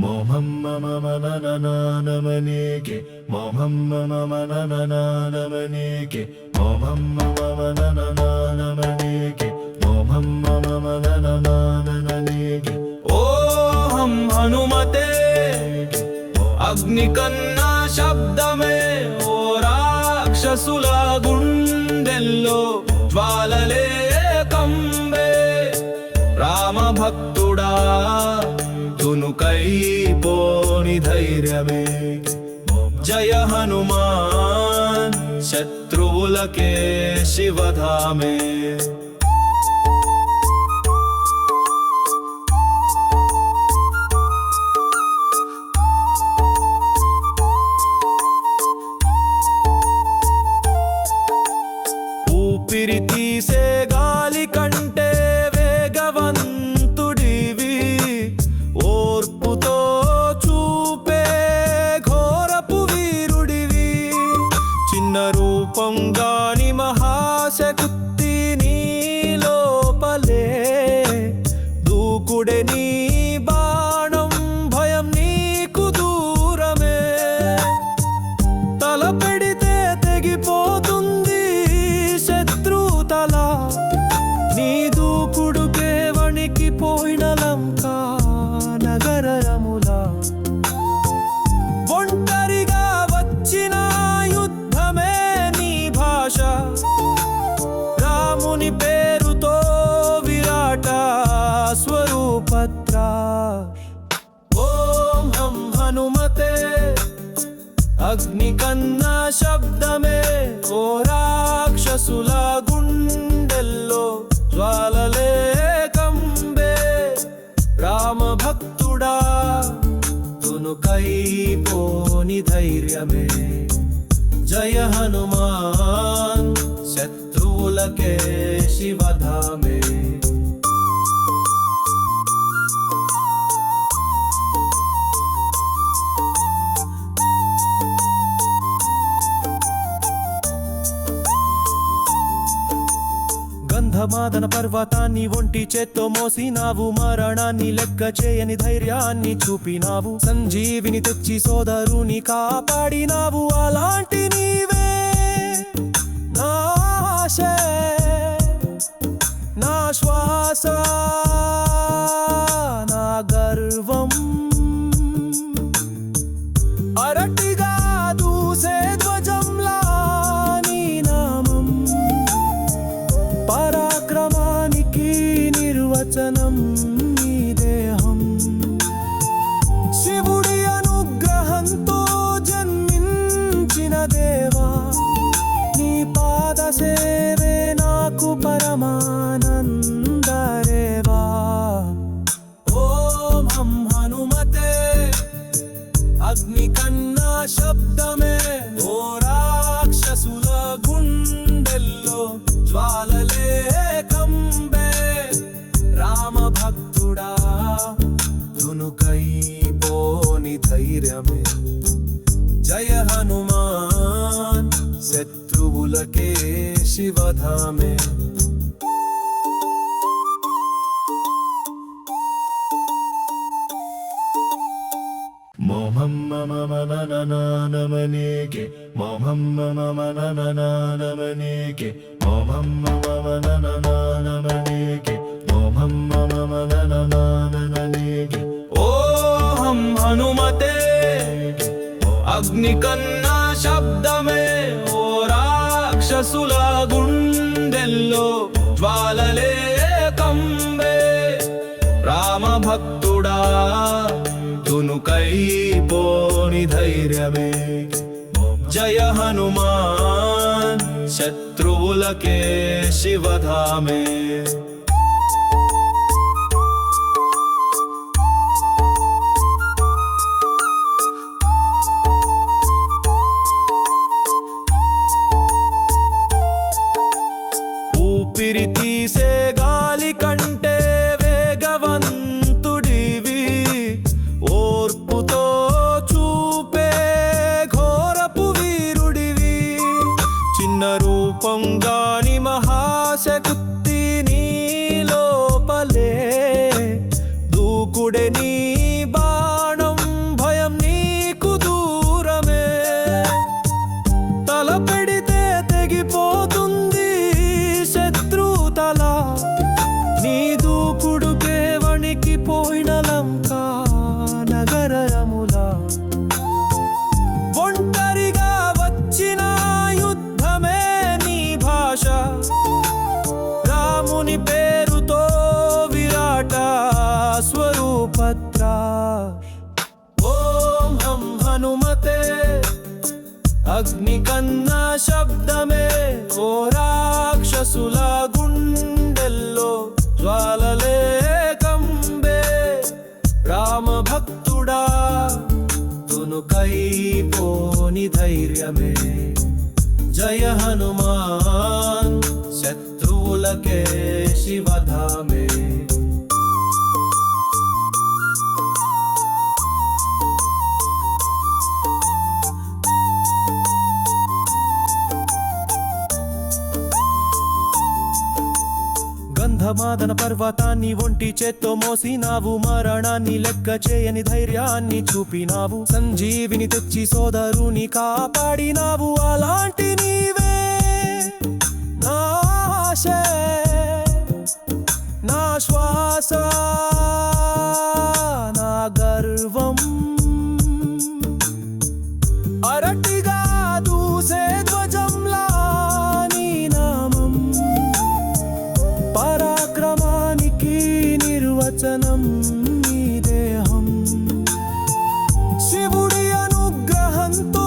మొహమ్మమననననమనేకే మొహమ్మమననననమనేకే మొహమ్మమననననమనేకే మొహమ్మమననననమనేకే ఓం హనుమతే అగ్ని కన్నా శబ్దమే ఓ రాక్షసుల గుండెల్లో జ్వాలలే కంబే రామ భక్తుడా తునుకై పోని ధైర్యమే జయ హనుమాన్ శత్రువులకే శివధామే ఊపిరి తీసే గాలి కంటే వేగవంతుడివి ఓర్పుతో చూపే ఘోరపు వీరుడివి చిన్న రూపం గాని మహాశక్తి నీ లోపలే దూకుడే నీ బాణం భయం నీకు దూరమే తల పెడితే తెగిపోతుంది శత్రుతలా నీ దూకుడుకే వణికిపోయిన లంకా నగరములా ఒంటరిగా వచ్చిన యుద్ధమే నీ భాష రాముని పేరుతో విరాట స్వరూపత్ర ఓం హం హనుమతే అగ్ని కన్నా శబ్దమే ఓ రాక్షసుల గుండెల్లో జ్వాలలే కంబే రామ భక్తుడా తునుకై పోని ధైర్యమే జయ హనుమాన్ శత్రువులకే శివధామే గంధమాదన పర్వతాన్ని ఒంటి చేత్తో మోసినావు మరణాన్ని లెక్క చేయని ధైర్యాన్ని చూపినావు సంజీవిని తెచ్చి సోదరుని కాపాడినావు అలాంటి నీవే నా ఆశ నా శ్వాస నా గర్వం అరటిగా దూసే ధ్వజంలా నీ నామం పరాక్రమానికి నిర్వచనం నీ దేహం శివుడి అనుగ్రహంతో జన్మించిన దేవా నీ పాద సేవే నాకు పరమానందరేవా ఓం హం హనుమతే అగ్ని కన్నా శబ్దమే ఓ రాక్షసుల గుండెల్లో జ్వాలలే కంబే రామ భక్తుడా తునుకై పోని ధైర్యమే జయ హనుమాన్ శత్రువులకే శివధామే మొహమ్మమననననమనేకే మొహమ్మమననననమనేకే మొహమ్మమననననమనేకే మొహమ్మమననననమనేకే ఓం హనుమతే అగ్ని కన్నా శబ్దమే ఓ రాక్షసుల గుండెల్లో జ్వాలలే కంబే రామ భక్తుడా తునుకై పోని ధైర్యమే జయ హనుమాన్ శత్రువులకే శివధామే ఊపిరి తీసే గాలి కంటే వేగవంతుడివి ఓర్పుతో చూపే ఘోరపు వీరుడివి చిన్న రూపం గాని మహాశక్తి నీ అగ్ని కన్నా శబ్దమే ఓ రాక్షసుల గుండెల్లో జ్వాలలే కంబే రామ భక్తుడా తునుకై పోని ధైర్యమే జయ హనుమాన్ శత్రువులకే శివధామే గంధమాదన పర్వతాన్ని ఒంటి చేత్తో మోసినావు మరణాన్ని లెక్క చేయని ధైర్యాన్ని చూపినావు సంజీవిని తెచ్చి సోదరుని కాపాడినావు అలాంటి నీవే నా ఆశ నా శ్వాస నా గర్వం అరటిగా దూసే ధ్వజంలా నీ నామం పరాక్రమానికి నిర్వచనం నీ దేహం శివుడి అనుగ్రహంతో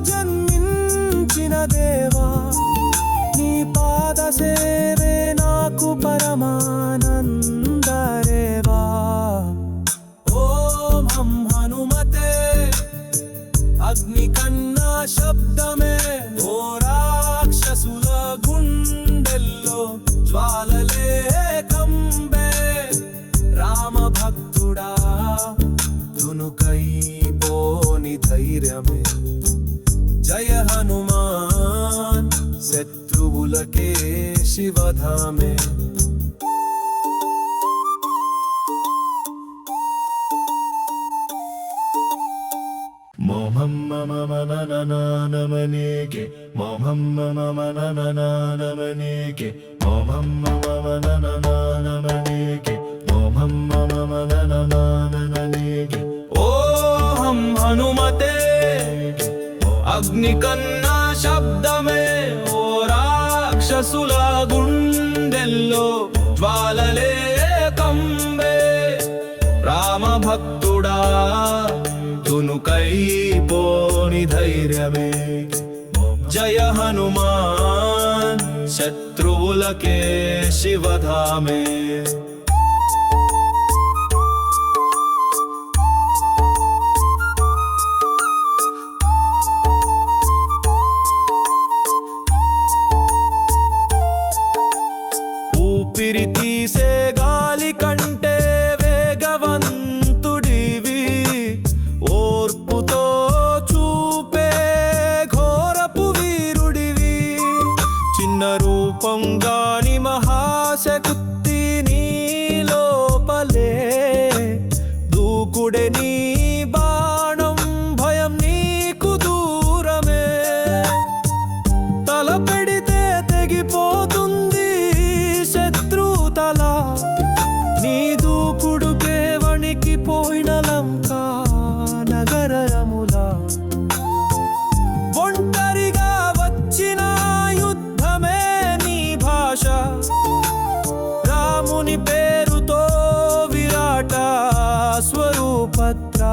జన్మించిన దేవా నీ పాద సేవే నాకు పరమానందరేవా ఓం హం హనుమతే అగ్ని కన్నా శబ్దమే ఓ రాక్షసుల గుండెల్లో జ్వాలలే కంబే రామ భక్తుడా తునుకై పోని ధైర్యమే జయ హనుమాన్ శత్రువులకే శివధామే మోహం మమ మననననమనేకే మోహం మమ మననననమనేకే మోహం మమ మననననమనేకే మోహం మమ మననననమనేకే ఓం హనుమతే అగ్ని కన్నా శబ్దమే ఓ రాక్షసుల గుండెల్లో జ్వాలలే కంబే రామ భక్తుడా తునుకై పోని ధైర్యమే జయ హనుమాన్ శత్రువులకే శివధామే ఊపిరి తీసే గాలి కంటే వేగవంతుడివి ఓర్పుతో చూపే ఘోరపు వీరుడివి చిన్న రూపం గాని మహాశక్తి నీ లోపలే దూకుడే నీ బాణం భయం నీకు దూరమే తల పెడితే తెగిపోతుంది శత్రుతల నీ దూకుడుకే వణికిపోయిన లంకా నగరములా ఒంటరిగా వచ్చిన యుద్ధమే నీ భాష రాముని పేరుతో విరాట స్వరూపత్ర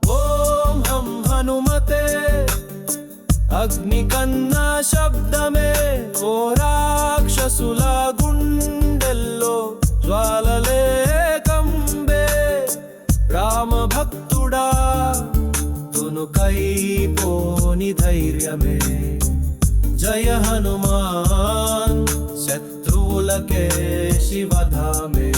ఓం హం హనుమతే అగ్ని కన్నా శబ్దమే ఓ రాక్షసుల గుండెల్లో జ్వాలలే కంబే రామ భక్తుడా తునుకై పోని ధైర్యమే జయ హనుమాన్ శత్రువులకే శివధామే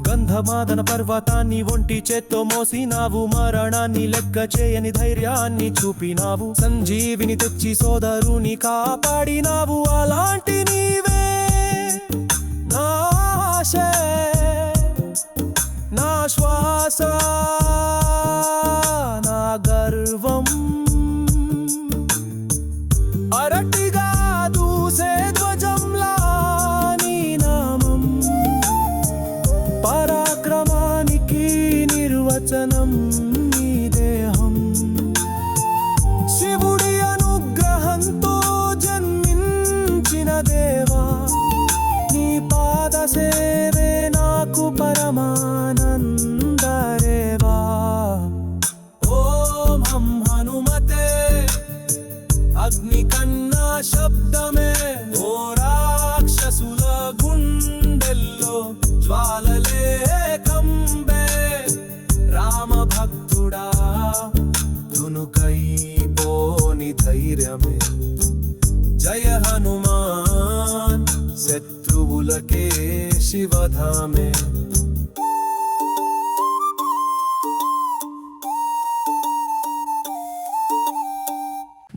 గంధమాదన పర్వతాన్ని ఒంటి చేత్తో మోసినావు మరణాన్ని లెక్క చేయని ధైర్యాన్ని చూపినావు సంజీవిని తెచ్చి సోదరుని కాపాడినావు అలాంటి నీవే నా ఆశ నా శ్వాస నా గర్వం అరటిగా దూసే ధ్వజంలా నీ నామం పరాక్రమానికి నిర్వచనం నీ దేహం శివుడి అనుగ్రహంతో ఓం హం హనుమతే అగ్ని కన్నా శబ్దమే ఓ రాక్షసుల గుండెల్లో జ్వాలలే కంబే రామ భక్తుడా తునుకై పోని ధైర్యమే జయ హనుమాన్ శత్రువులకే శివధామే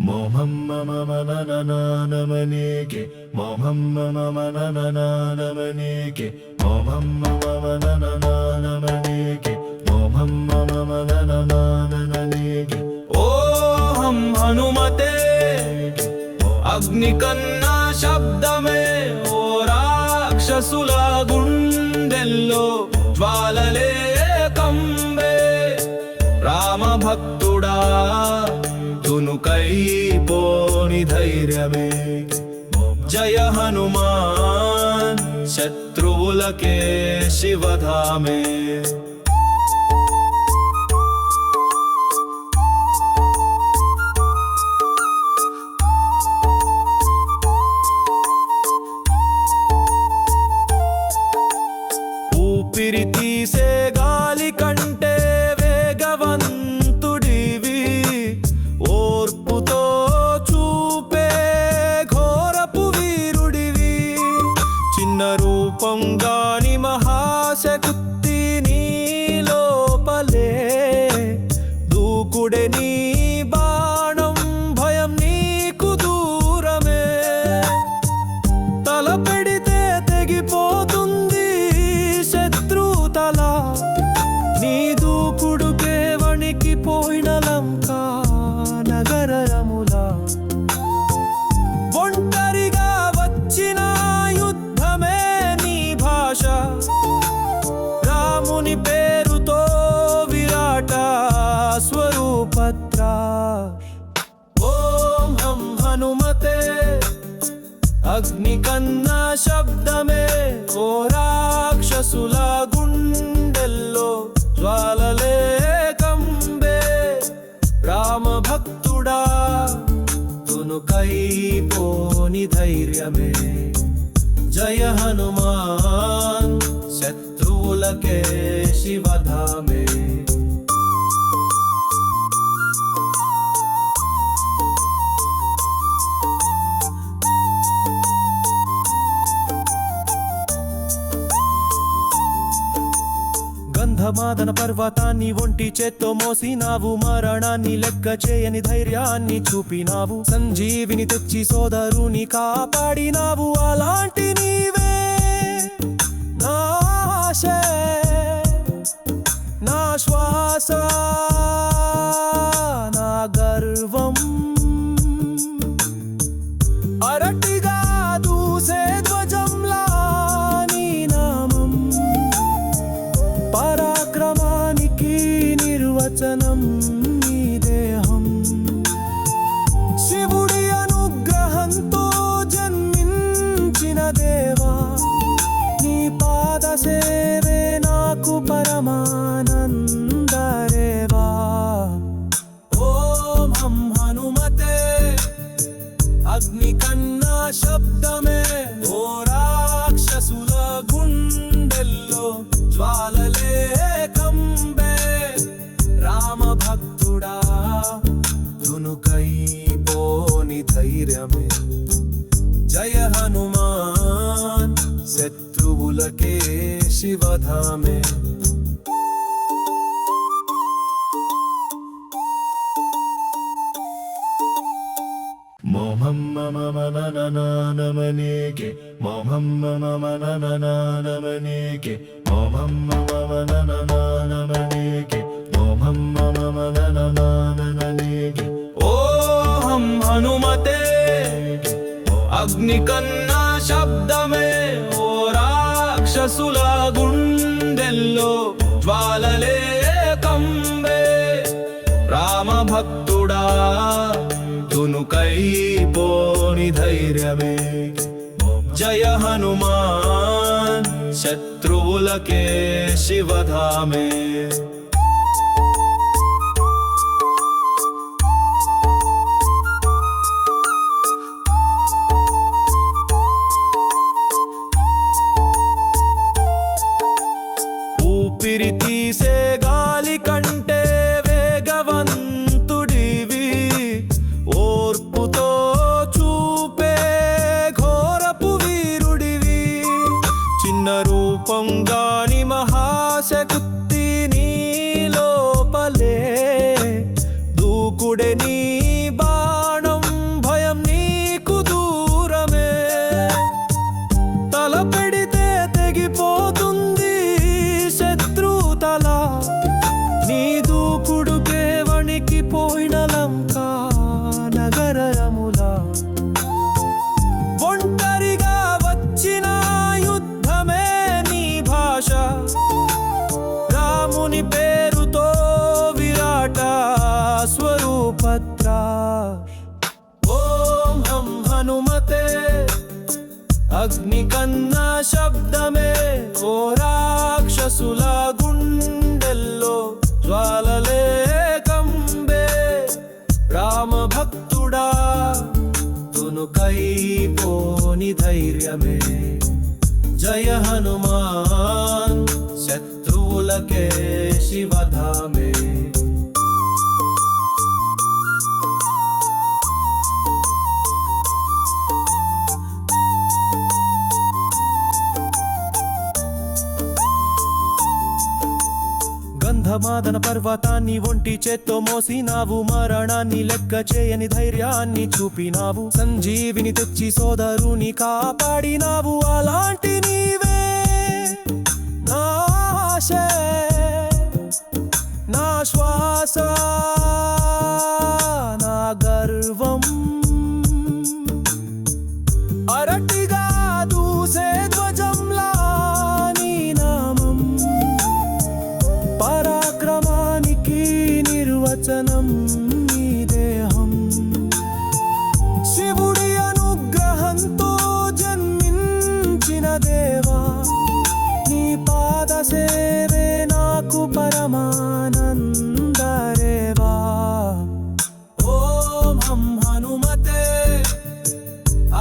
మోహం మమ మనననానమనేకే మోహం మమ మనననానమనేకే మోహం మమ మనననానమనేకే మోహం మమ మనననానమనేకే ఓం హనుమతే అగ్ని కన్నా శబ్దమే ఓ రాక్షసుల గుండెల్లో జ్వాలలే కంబే రామ భక్తుడా తునుకై పోని ధైర్యమే జయ హనుమాన్ శత్రువులకే శివధామే ఊపిరి తీసే గాలి కంటే వేగవంతుడివి ఓర్పుతో చూపే ఘోరపు వీరుడివి చిన్న రూపం గాని మహాశక్తి నీ లోపలే దూకుడే నీ బాణం భయం నీకు దూరమే తల పెడితే తెగిపోతుంది శత్రుతల నీ దూకుడుకే వణికిపోయిన లంకా నగరములా ఒంటరిగా వచ్చిన యుద్ధమే నీ భాష రాముని పేరుతో విరాట స్వరూపత్ర ఓం హం హనుమతే అగ్ని కన్నా శబ్దమే ఓ రాక్షసుల గుండెల్లో జ్వాలలే కంబే రామ భక్తుడా తునుకై పోని ధైర్యమే జయ హనుమాన్ శత్రువులకే శివధామే గంధమాదన పర్వతాన్ని ఒంటి చేత్తో మోసినావు మరణాన్ని లెక్క చేయని ధైర్యాన్ని చూపినావు సంజీవిని తెచ్చి సోదరుని కాపాడినావు అలాంటి నీవే నా ఆశే నా శ్వాస నా గర్వం అరటిగా దూసే ధ్వజంలా నీ నామం పరాక్రమానికి నిర్వచనం నీ దేహం శివుడి అనుగ్రహంతో జన్మించిన దేవా నీ పాద సేవే నాకు పరమానందరేవా ఓం హం హనుమతే అగ్ని కన్నా శబ్దమే ఓ రాక్షసుల గుండెల్లో జ్వాలలే కంబే రామ భక్తుడా తునుకై పోని ధైర్యమే జయ హనుమాన్ శత్రువులకే శివధామే మోహం మమ మనననానమనేకే మోహం మమ మనననానమనేకే మోహం మమ మనననానమనేకే మోహం మమ మనననానమనేకే ఓం హనుమతే అగ్ని కన్నా శబ్దమే ఓ రాక్షసుల గుండెల్లో జ్వాలలే కంబే రామ భక్తుడా తునుకై పోని ధైర్యమే జయ హనుమాన్ శత్రువులకే శివధామే స్వరూపత్రా ఓం హం హనుమతే అగ్ని కన్నా శబ్దమే ఓ రాక్షసుల గుండెల్లో జ్వాలలే కంబే రామ భక్తుడా తునుకై పోని ధైర్యమే జయ హనుమాన్ శత్రువులకే శివధామే గంధమాదన పర్వతాన్ని ఒంటి చేత్తో మోసినావు మరణాన్ని లెక్క చేయని ధైర్యాన్ని చూపినావు సంజీవిని తెచ్చి సోదరుని కాపాడినావు అలాంటి నీవే నా ఆశ నా శ్వాస నా గర్వం అరటిగా దూసే ధ్వజంలా నీ నామం పరాక్రమానికి నిర్వచనం నీ దేహం శివుడి అనుగ్రహంతో జన్మించిన దేవా నీ పాద సేవే నాకు పరమానందరేవా ఓం హం హనుమతే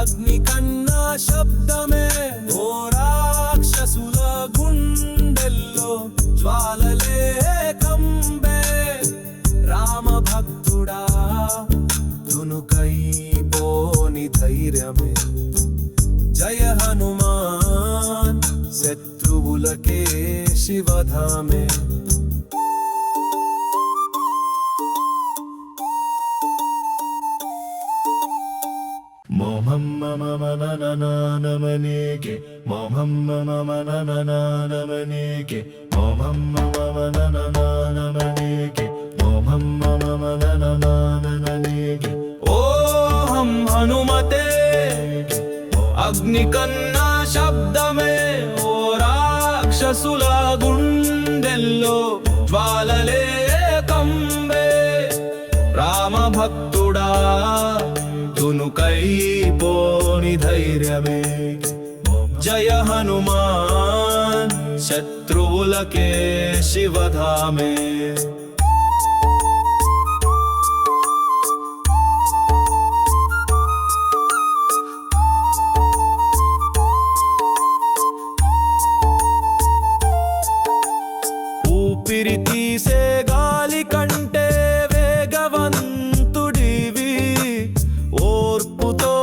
అగ్ని కన్నా శబ్దమే ఓ రాక్షసుల గుండెల్లో జ్వాలలే కంబే రామ భక్తుడా తునుకై పోని ధైర్యమే జయ హనుమాన్ శత్రువులకే శివధామే మోహం మమ మననననమనేకే మోహం మమ మననననమనేకే మోహం మమ మననననమనేకే మోహం మమ మననననమనేకే ఓం హనుమతే అగ్ని కన్నా శబ్దమే ఓ రాక్షసుల గుండెల్లో జ్వాలలే కంబే రామ భక్తుడా తునుకై పోని ధైర్యమే జయ హనుమాన్ శత్రువులకే శివధామే ఊపిరి తీసే గాలి కంటే వేగవంతుడివి ఓర్పుతో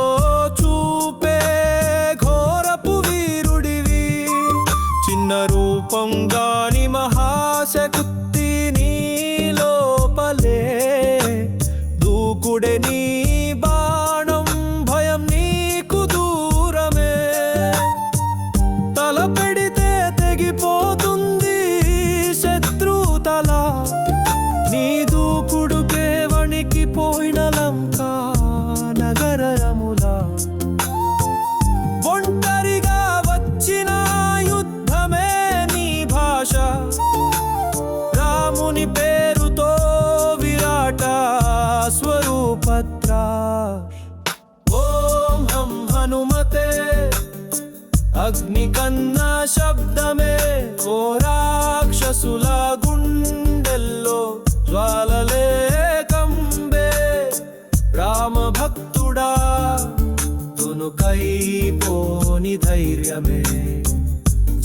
చూపే ఘోరపు వీరుడివి చిన్న రూపం గాని మహాశక్తి నీ లోపలే దూకుడే నీ బాణం భయం నీకు దూరమే తల పెడితే తెగిపోతుంది శత్రుతల నీ దూకుడుకే వణికిపోయిన లంకా నగరములా ఒంటరిగా వచ్చిన యుద్ధమే నీ భాష రాముని పేరుతో విరాట స్వరూపత్రా ఓం హం హనుమతే అగ్ని కన్నా శబ్దమే ఓ రాక్షసుల గుండెల్లో జ్వాలలే కంబే రామ భక్తుడా తునుకై పోని ధైర్యమే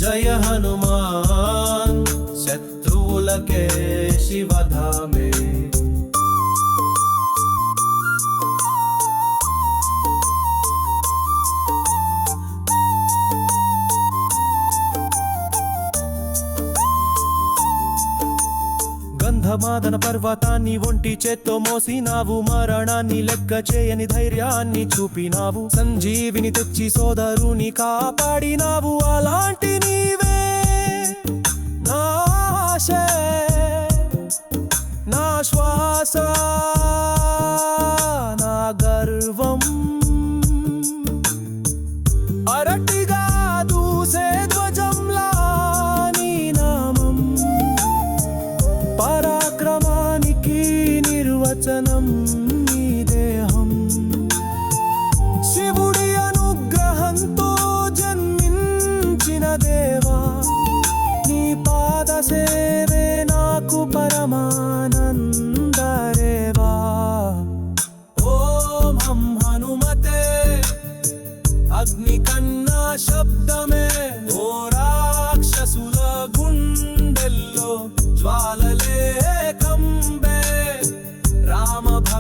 జయ హనుమాన్ శత్రువులకే శివధామే గంధమాదన పర్వతాన్ని ఒంటి చేత్తో మోసినావు మరణాన్ని లెక్క చేయని ధైర్యాన్ని చూపినావు సంజీవిని తెచ్చి సోదరుని కాపాడినావు అలాంటి నీవే నా ఆశ నా శ్వాస నా గర్వం అరటిగా దూసే ధ్వజంలా నీ నామం పరాక్రమానికి నిర్వచనం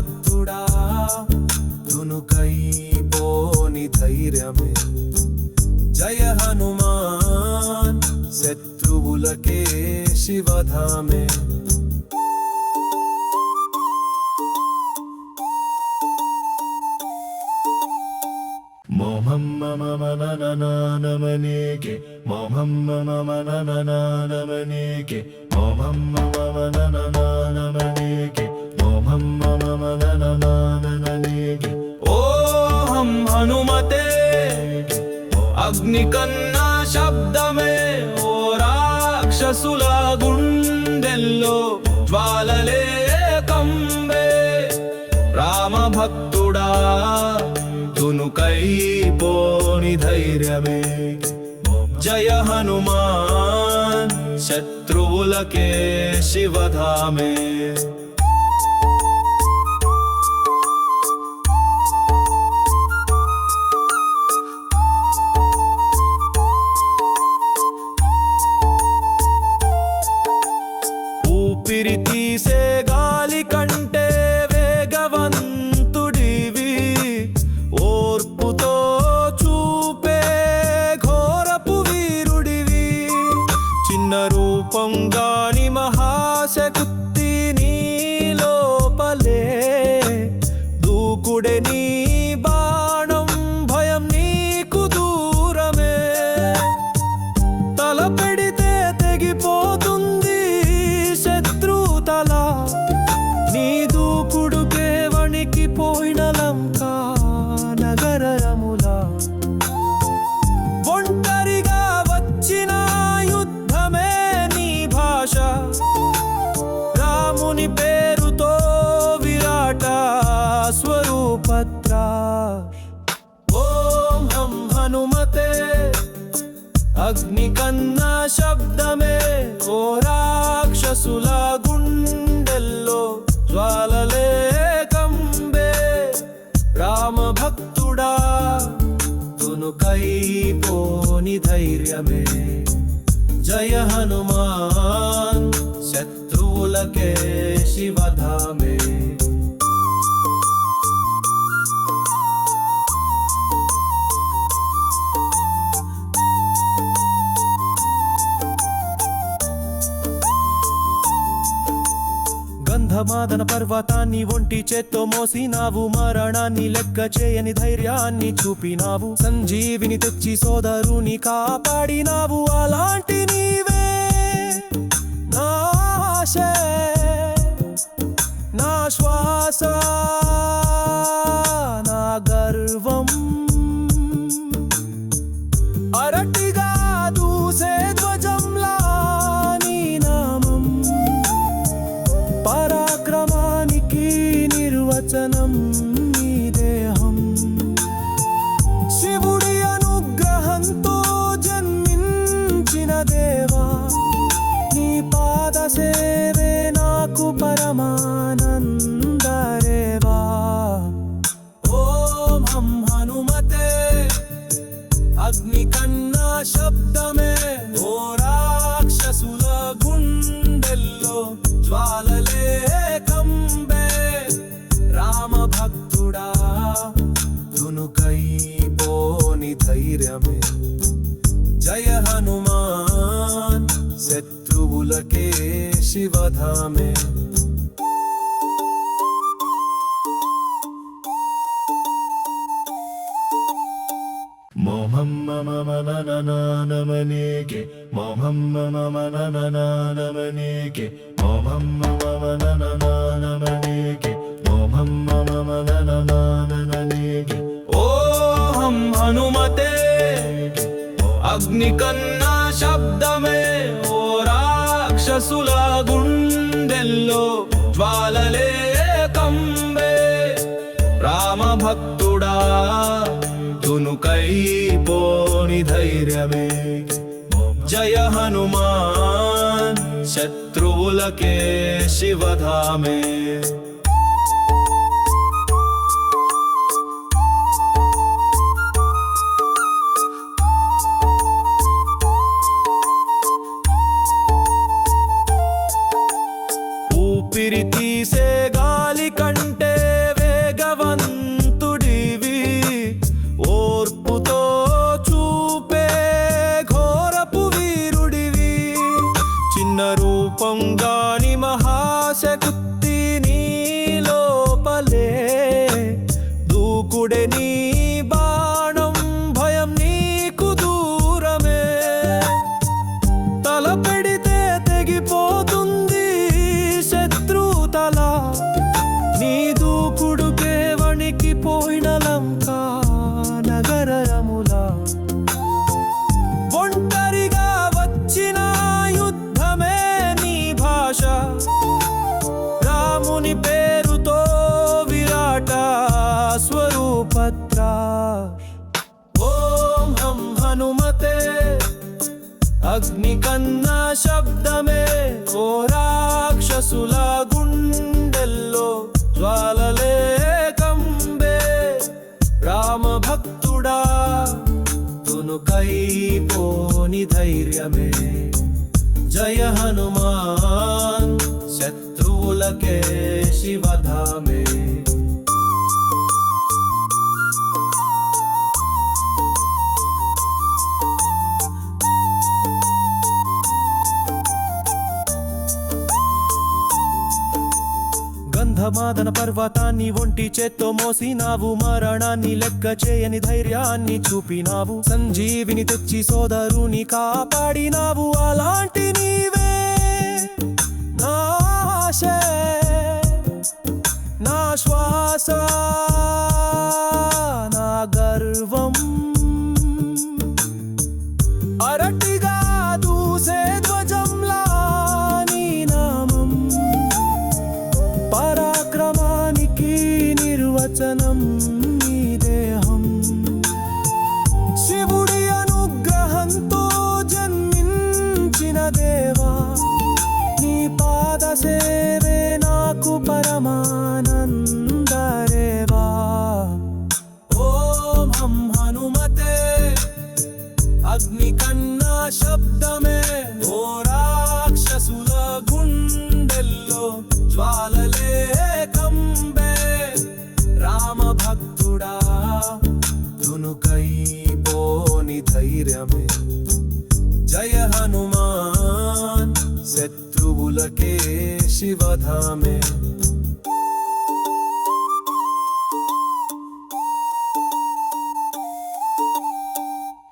భక్తుడా తునుకై పోని ధైర్యమే జయ హనుమాన్ శత్రువులకే శివధామే మోహం మమ మననననమనేకే మోహం మమ మననననమనేకే మోహం మమ మననననమనేకే మోహం మమ మననననమనేకే ఓం హనుమతే అగ్ని కన్నా శబ్దమే ఓ రాక్షసుల గుండెల్లో జ్వాలలే కంబే రామ భక్తుడా తునుకై పోని ధైర్యమే జయ హనుమాన్ శత్రువులకే శివధామే ఊపిరి తీసే గాలి కంటే వేగవంతుడివి ఓర్పుతో చూపే ఘోరపు వీరుడివి చిన్న రూపం గాని మహాశక్తి నీ లోపలే దూకుడే నీ బాణం భయం నీకు దూరమే తల పెడితే తెగిపోతుంది శత్రుతల నీ దూకుడుకే వణికిపోయిన లంకా నగరములా ఒంటరిగా వచ్చిన యుద్ధమే నీ భాష రాముని పేరుతో విరాట స్వరూపత్ర ఓం హం హనుమతే అగ్ని కన్నా శబ్దమే ఓ రాక్షసుల గుండెల్లో జ్వాలలే కంబే రామ భక్తుడా తునుకై పోని ధైర్యమే జయ హనుమాన్ శత్రువులకే శివధామే గంధమాదన పర్వతాన్ని ఒంటి చేత్తో మోసినావు మరణాన్ని లెక్క చేయని ధైర్యాన్ని చూపినావు సంజీవిని తెచ్చి సోదరుని కాపాడినావు అలాంటి నీవే నా ఆశ నా శ్వాస నా గర్వం అరటిగా దూసే ధ్వజంలా నీ నామం పరాక్రమానికి నిర్వచనం నీ దేహం శివుడి అనుగ్రహంతో జన్మించిన దేవా నీ పాద సేవే నాకు పరమానందరేవా ఓం హం హనుమతే అగ్ని కన్నా శబ్దమే ఓ రాక్షసుల గుండెల్లో జ్వాలలే కంబే రామ భక్తుడా తునుకై పోని ధైర్యమే జయ హనుమాన్ శత్రువులకే శివధామే మోహం మమ మననననమనేకే మోహం మమ మననననమనేకే మోహం మమ మననననమనేకే మోహం మమ మననననమనేకే ఓం హనుమతే అగ్ని కన్నా శబ్దమే ఓ రాక్షసుల గుండెల్లో జ్వాలలే కంబే రామ భక్తుడా తునుకై పోని ధైర్యమే జయ హనుమాన్ శత్రువులకే శివధామే ఊపిరి తీసే గాలి కంటే కన్నా శబ్దమే ఓ రాక్షసుల గుండెల్లో జ్వాలలే కంబే రామ భక్తుడా తునుకై పోని ధైర్యమే జయ హనుమాన్ శత్రువులకే శివధామే గంధమాదన పర్వతాన్ని ఒంటి చేత్తో మోసినావు మరణాన్ని లెక్క చేయని ధైర్యాన్ని చూపినావు సంజీవిని తెచ్చి సోదరుని కాపాడినావు అలాంటి నీవే నా ఆశ నా శ్వాస నా గర్వం అరటిగా దూసే ధ్వజంలా నీ నామం పరాక్రమానికి నిర్వచనం నీ దేహం శివుడి అనుగ్రహంతో జన్మించిన దేవా నీ పాద సేవే నాకు పరమానందరేవా ఓం హం హనుమతే అగ్ని కన్నా శబ్దమే ఓ రాక్షసుల గుండెల్లో జ్వాలలే కంబే రామ భక్తుడా తునుకై పోని ధైర్యమే జయ హనుమాన్ శత్రువులకే శివధామే